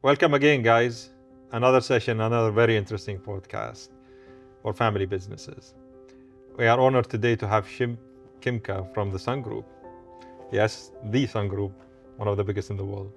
Welcome again, guys. Another session, another very interesting podcast for family businesses. We are honored today to have Shiv Khemka from the Sun Group. Yes, the Sun Group, one of the biggest in the world.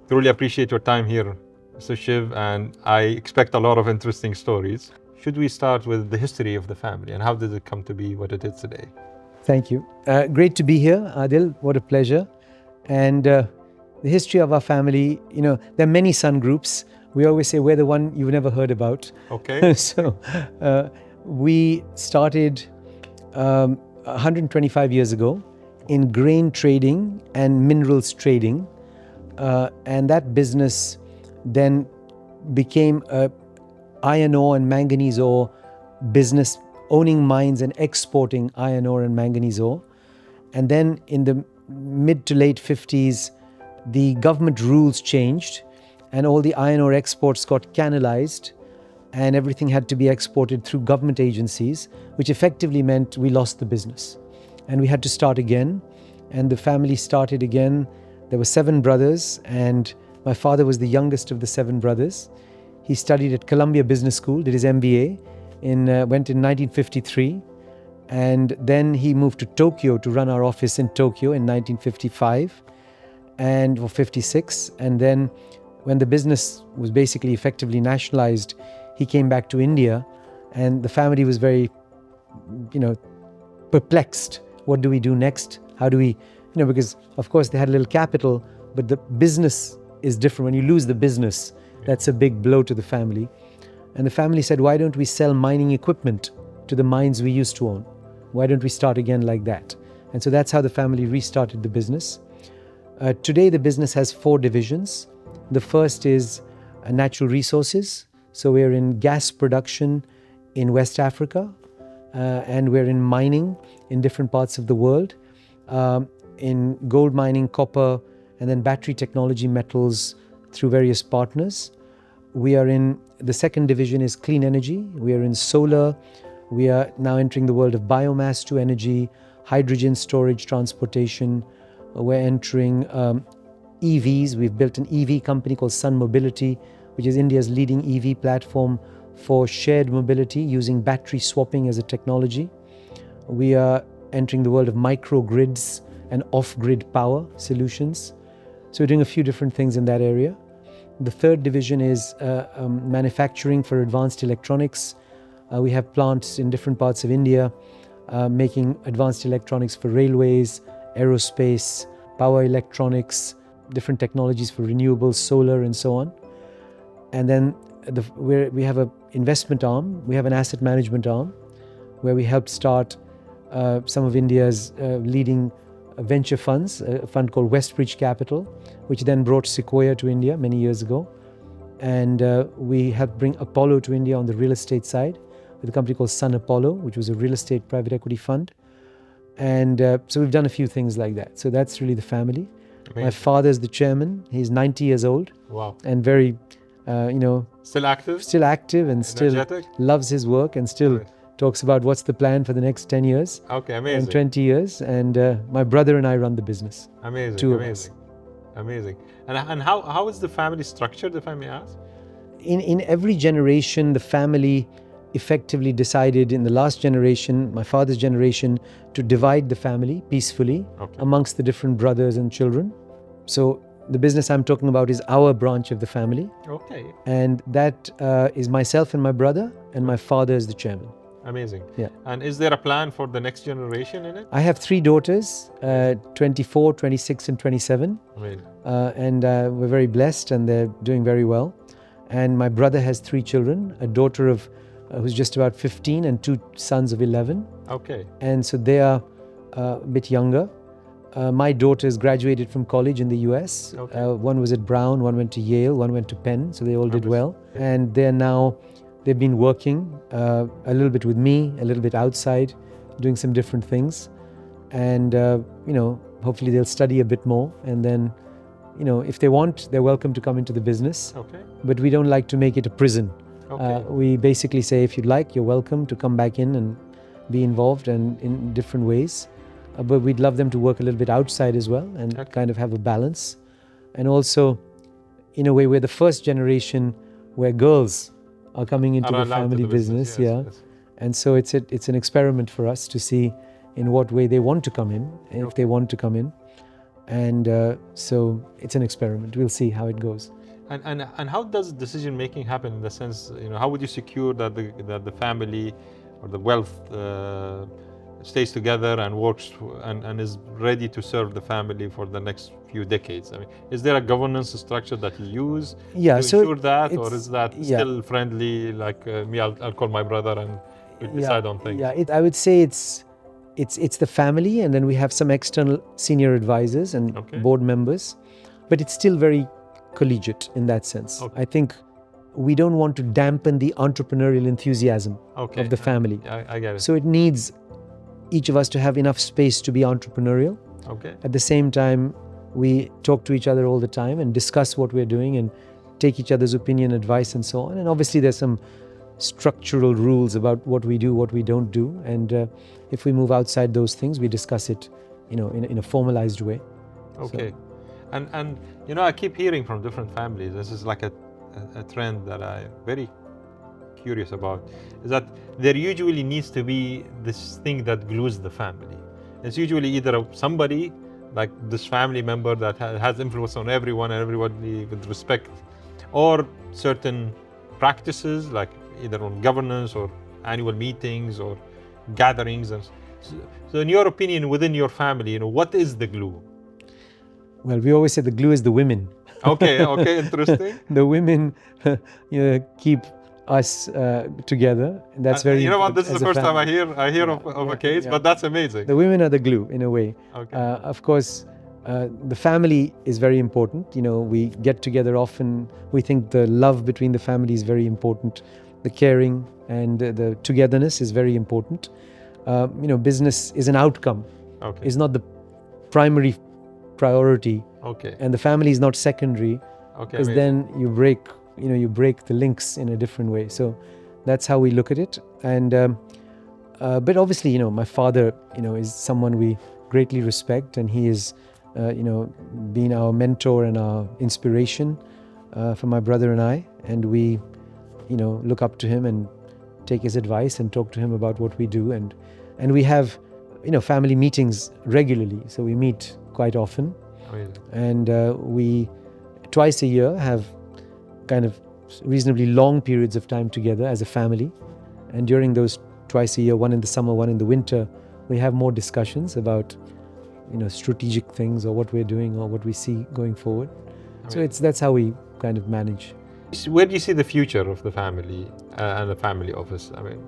Truly appreciate your time here, Mr. Shiv, and I expect a lot of interesting stories. Should we start with the history of the family and how did it come to be what it is today? Thank you. Great to be here, Adil. What a pleasure. And the history of our family, there are many Sun groups. We always say we're the one you've never heard about. Okay. So we started 125 years ago in grain trading and minerals trading. And that business then became a iron ore and manganese ore business, owning mines and exporting iron ore and manganese ore. And then in the mid to late 50s, the government rules changed and all the iron ore exports got canalized and everything had to be exported through government agencies, which effectively meant we lost the business. And we had to start again. And the family started again. There were 7 brothers and my father was the youngest of the 7 brothers. He studied at Columbia Business School, did his MBA, went in 1953. And then he moved to Tokyo to run our office in Tokyo in 1955 or 56. And then when the business was basically effectively nationalized, he came back to India and the family was very, perplexed. What do we do next? How do we, because of course they had a little capital, but the business is different. When you lose the business, that's a big blow to the family. And the family said, why don't we sell mining equipment to the mines we used to own? Why don't we start again like that? And so that's how the family restarted the business. Today, the business has 4 divisions. The first is natural resources. So we're in gas production in West Africa, and we're in mining in different parts of the world, in gold mining, copper, and then battery technology metals through various partners. We are in, the second division is clean energy. We are in solar. We are now entering the world of biomass to energy, hydrogen storage, transportation. We're entering EVs. We've built an EV company called Sun Mobility, which is India's leading EV platform for shared mobility using battery swapping as a technology. We are entering the world of microgrids and off-grid power solutions. So we're doing a few different things in that area. The third division is manufacturing for advanced electronics. We have plants in different parts of India making advanced electronics for railways, aerospace, power electronics, different technologies for renewables, solar, and so on. And then we have an investment arm. We have an asset management arm where we helped start some of India's leading venture funds, a fund called Westbridge Capital, which then brought Sequoia to India many years ago. And we helped bring Apollo to India on the real estate side with a company called Sun Apollo, which was a real estate private equity fund. And so we've done a few things like that. So that's really the family. Amazing. My father's the chairman. He's 90 years old. Wow. And very, Still active? Still active and energetic? Still loves his work and still talks about what's the plan for the next 10 years. Okay, amazing. And 20 years. And my brother and I run the business. Amazing, 2 amazing. of us. Amazing. And how is the family structured, if I may ask? In every generation, the family effectively decided in the last generation, my father's generation, to divide the family peacefully amongst the different brothers and children. So the business I'm talking about is our branch of the family. Okay. And that is myself and my brother, and my father is the chairman. Amazing. Yeah. And is there a plan for the next generation in it? I have 3 daughters, 24, 26, and 27. Amazing. And we're very blessed and they're doing very well. And my brother has 3 children, a daughter of who's just about 15 and 2 sons of 11. Okay. And so they are a bit younger. My daughters graduated from college in the US. Okay. One was at Brown, one went to Yale, one went to Penn. So they all did well. And they've been working a little bit with me, a little bit outside, doing some different things. And, hopefully they'll study a bit more. And then, if they want, they're welcome to come into the business. Okay. But we don't like to make it a prison. Okay. We basically say, if you'd like, you're welcome to come back in and be involved and in different ways. But we'd love them to work a little bit outside as well and kind of have a balance. And also, in a way, we're the first generation where girls are coming into Are the allowed to family the business, business. yes, Yeah. yes. And so it's an experiment for us to see in what way they want to come in, if they want to come in. And so it's an experiment. We'll see how it goes. And how does decision making happen in the sense, how would you secure that the family or the wealth stays together and works and is ready to serve the family for the next few decades? I mean, is there a governance structure that you use Yeah, to so ensure that, or it's- is that yeah. still friendly, like me, I'll call my brother and we'll decide on things? Yeah, I would say it's the family, and then we have some external senior advisors and Okay. board members, but it's still very collegiate in that sense. Okay. I think we don't want to dampen the entrepreneurial enthusiasm Okay. of the family. I get it. So it needs each of us to have enough space to be entrepreneurial. Okay. At the same time, we talk to each other all the time and discuss what we're doing and take each other's opinion, advice, and so on. And obviously, there's some structural rules about what we do, what we don't do. And if we move outside those things, we discuss it, in a formalized way. Okay. So, And I keep hearing from different families, this is like a trend that I'm very curious about, is that there usually needs to be this thing that glues the family. It's usually either somebody, like this family member that has influence on everyone and everybody with respect, or certain practices, like either on governance or annual meetings or gatherings. And so in your opinion, within your family, what is the glue? well, we always say the glue is the women. Okay, interesting. The women keep us together. And that's very You know what? important This is as the a first time family. I hear of a case, yeah. but that's amazing. The women are the glue in a way. Okay. Of course, the family is very important. We get together often. We think the love between the family is very important. The caring and the togetherness is very important. Business is an outcome. Okay. It's not the primary priority. Okay. And the family is not secondary. Okay. Because then you break the links in a different way. So that's how we look at it. And but obviously, my father, is someone we greatly respect, and he is, been our mentor and our inspiration for my brother and I. And we, look up to him and take his advice and talk to him about what we do. And we have, family meetings regularly. So we meet quite often. Amazing. And we twice a year have kind of reasonably long periods of time together as a family. And during those twice a year, one in the summer, one in the winter, we have more discussions about, strategic things or what we're doing or what we see going forward. So that's how we kind of manage. Where do you see the future of the family and the family office? I mean,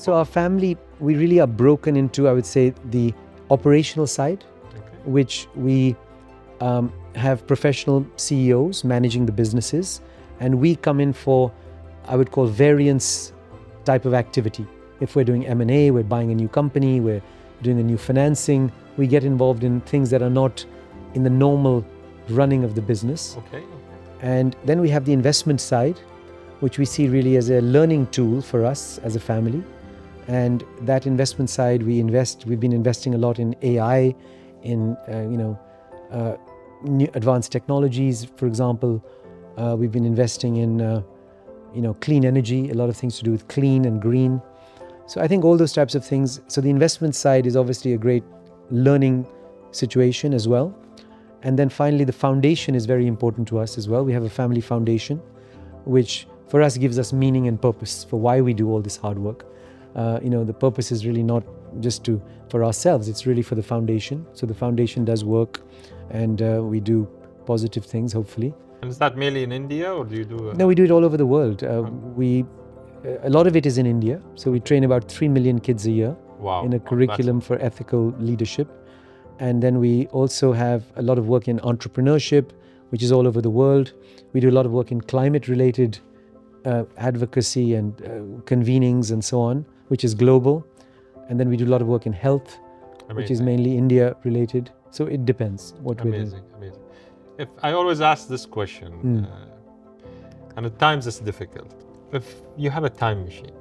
our family, we really are broken into, I would say, the operational side, which we have professional CEOs managing the businesses, and we come in for, I would call, variance type of activity. If we're doing M&A, we're buying a new company, we're doing a new financing, we get involved in things that are not in the normal running of the business. Okay. And then we have the investment side, which we see really as a learning tool for us as a family. And that investment side, we've been investing a lot in AI, in new advanced technologies. For example, we've been investing in clean energy, a lot of things to do with clean and green. So I think all those types of things. So the investment side is obviously a great learning situation as well. And then finally, the foundation is very important to us as well. We have a family foundation, which for us gives us meaning and purpose for why we do all this hard work. The purpose is really not just for ourselves, it's really for the foundation. So the foundation does work, and we do positive things, hopefully. And is that mainly in India, or do you do? No, we do it all over the world. A lot of it is in India. So we train about 3 million kids a year in a curriculum for ethical leadership. And then we also have a lot of work in entrepreneurship, which is all over the world. We do a lot of work in climate-related advocacy and convenings and so on, which is global. And then we do a lot of work in health, which is mainly India-related. So it depends what we're doing. Amazing. If I always ask this question, and at times it's difficult. If you have a time machine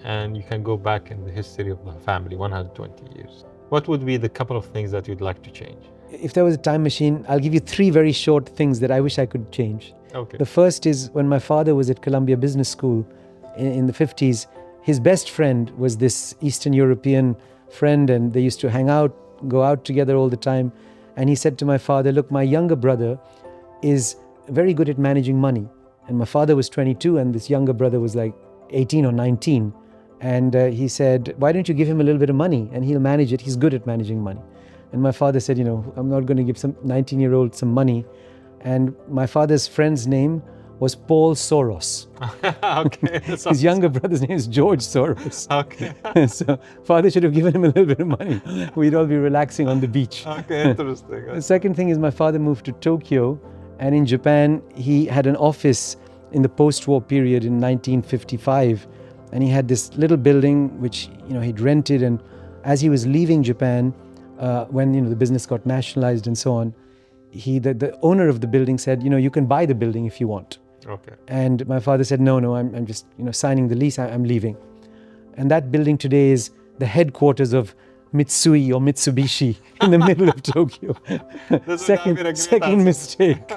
and you can go back in the history of the family 120 years, what would be the couple of things that you'd like to change? if there was a time machine, I'll give you 3 very short things that I wish I could change. Okay. The first is when my father was at Columbia Business School in the 50s, his best friend was this Eastern European friend, and they used to hang out, go out together all the time. And he said to my father, look, my younger brother is very good at managing money. And my father was 22 and this younger brother was like 18 or 19. And he said, why don't you give him a little bit of money and he'll manage it. He's good at managing money. And my father said, you know, I'm not going to give some 19-year-old some money. And my father's friend's name was Paul Soros. Okay. His younger brother's name is George Soros. Okay. So father should have given him a little bit of money. We'd all be relaxing on the beach. Okay, interesting. The second thing is my father moved to Tokyo, and in Japan he had an office in the post-war period in 1955, and he had this little building which he'd rented. And as he was leaving Japan, when the business got nationalized and so on, the owner of the building said, you can buy the building if you want. Okay. And my father said, no, I'm just signing the lease. I'm leaving. And that building today is the headquarters of Mitsui or Mitsubishi in the middle of Tokyo. Second mistake.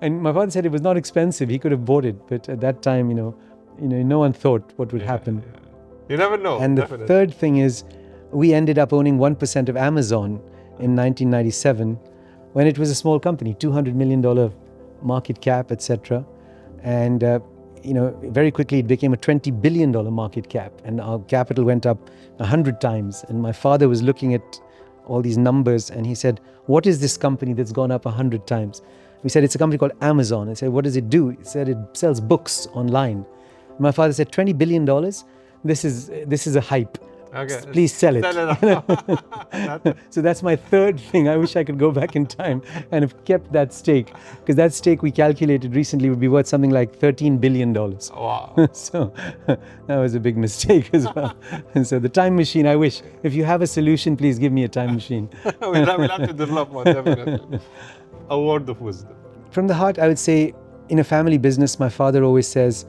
And my father said it was not expensive. He could have bought it, but at that time, no one thought what would happen. Yeah. You never know. And definitely. The third thing is, we ended up owning 1% of Amazon in 1997, when it was a small company, $200 million market cap, etc. And very quickly it became a $20 billion market cap, and our capital went up 100 times. And my father was looking at all these numbers and he said, what is this company that's gone up 100 times? We said, it's a company called Amazon. I said, what does it do? He said, it sells books online. My father said, $20 billion? This is a hype. Okay. Please sell it. Sell it. So that's my third thing. I wish I could go back in time and have kept that stake, because that stake we calculated recently would be worth something like $13 billion. Wow. So that was a big mistake as well. And so the time machine, I wish, if you have a solution, please give me a time machine. we'll have to develop one, definitely. A word of wisdom. From the heart, I would say, in a family business, my father always says,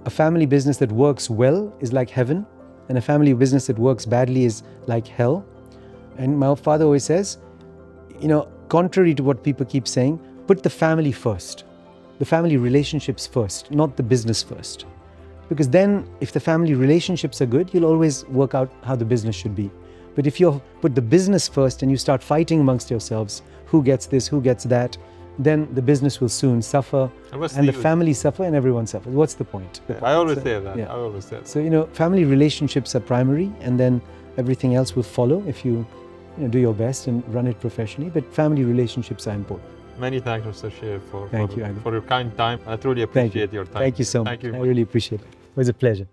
a family business that works well is like heaven, and a family business that works badly is like hell. And my father always says, contrary to what people keep saying, put the family first, the family relationships first, not the business first. Because then if the family relationships are good, you'll always work out how the business should be. But if you put the business first and you start fighting amongst yourselves, who gets this, who gets that, then the business will soon suffer, and the family suffer, and everyone suffers. What's the point? I always say that. Yeah. I always say that. So, family relationships are primary, and then everything else will follow if you, do your best and run it professionally. But family relationships are important. Many thanks, Mr. Shiv, Thank you, Adil. for your kind time. I truly appreciate your time. Thank you so much. Thank you. I really appreciate it. It was a pleasure.